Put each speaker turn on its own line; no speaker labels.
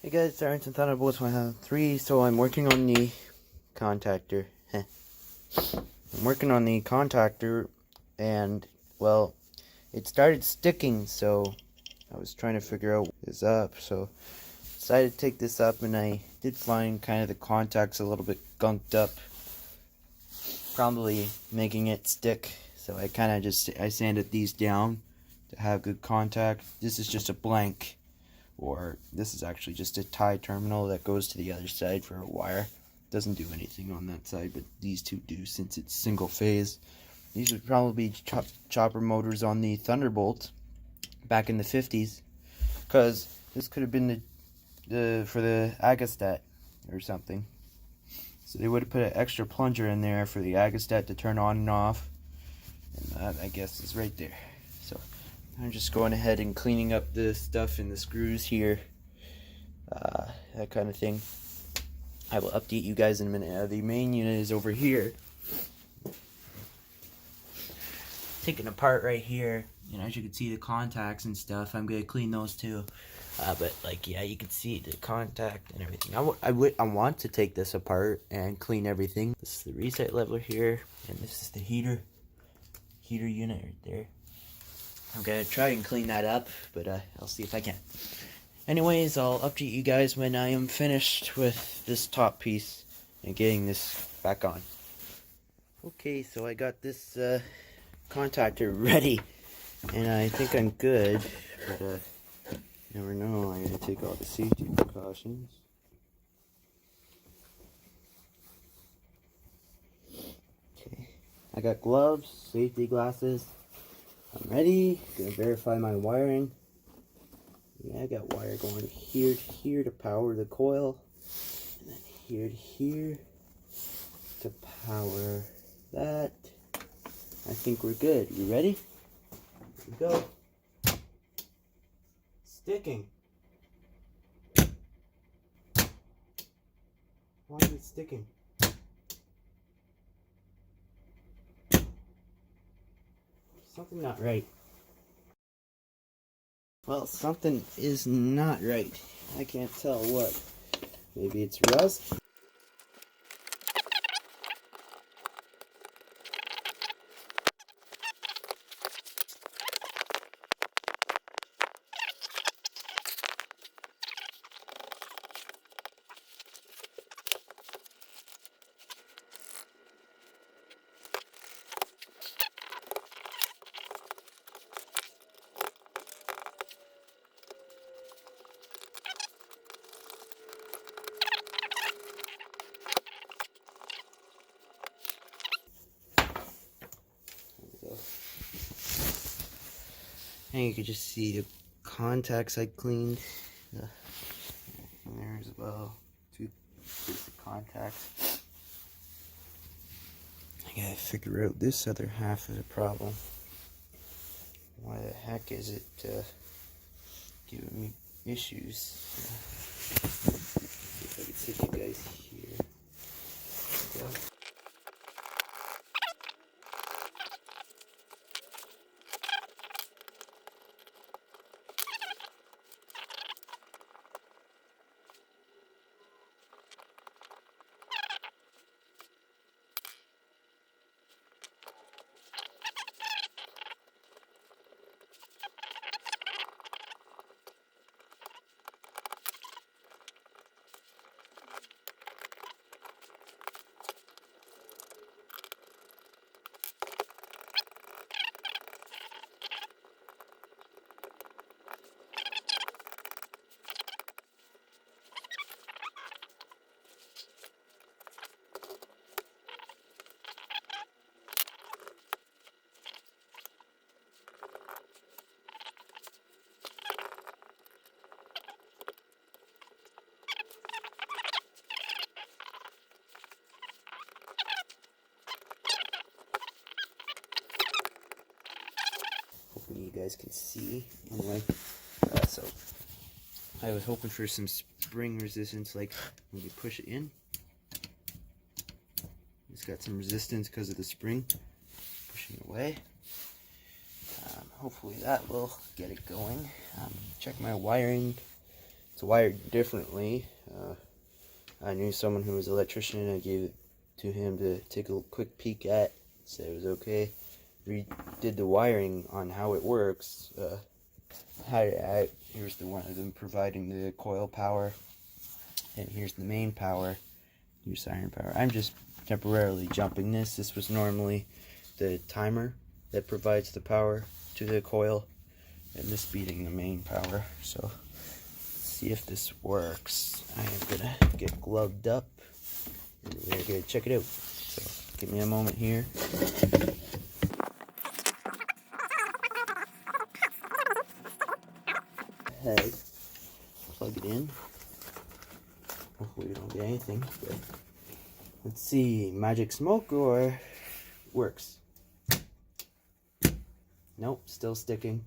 Hey guys, Sirens Thunderbolts 103. So I'm working on the contactor. I'm working on the contactor, and well, it started sticking. So I was trying to figure out what is up. So decided to take this up, and I did find kind of the contacts a little bit gunked up, probably making it stick. So I kind of I sanded these down to have good contact. This is just a blank. Or this is actually just a tie terminal that goes to the other side for a wire. Doesn't do anything on that side, but these two do since it's single phase. These would probably be chopper motors on the Thunderbolt back in the 50s, because this could have been the for the Agastat or something. So they would have put an extra plunger in there for the Agastat to turn on and off, and that, I guess, is right there. So I'm just going ahead and cleaning up the stuff in the screws here, that kind of thing. I will update you guys in a minute. The main unit is over here, taken apart right here. And as you can see, the contacts and stuff, I'm going to clean those too. But like, yeah, you can see the contact and everything. I want to take this apart and clean everything. This is the reset leveler here, and this is the heater unit right there. I'm gonna try and clean that up, but I'll see if I can. Anyways, I'll update you guys when I am finished with this top piece and getting this back on. Okay, so I got this contactor ready, and I think I'm good, but you never know. I gotta take all the safety precautions. Okay, I got gloves, safety glasses. I'm ready. Gonna verify my wiring. Yeah, I got wire going here to here to power the coil, and then here to here to power that. I think we're good. You ready? Here we go. Sticking. Why is it sticking? Something not right. Well, something is not right. I can't tell what. Maybe it's rust? And you can just see the contacts I cleaned. And there as well. Two basic contacts. I gotta figure out this other half of the problem. Why the heck is it giving me issues? See if I can sit you guys here. There we go. Hoping you guys can see. Anyway, so I was hoping for some spring resistance, like when you push it in. It's got some resistance because of the spring pushing away. Hopefully that will get it going. Check my wiring It's wired differently. I knew someone who was an electrician, and I gave it to him to take a quick peek at. Said it was okay. Redid the wiring on how it works. Here's the one of them providing the coil power, and here's the main power, your siren power. I'm just temporarily jumping this. This was normally the timer that provides the power to the coil, and this being the main power. So let's see if this works. I am gonna get gloved up and we're gonna check it out. So give me a moment here. Head, plug it in. Hopefully we don't get anything, but let's see, magic smoke or works. Nope, still sticking.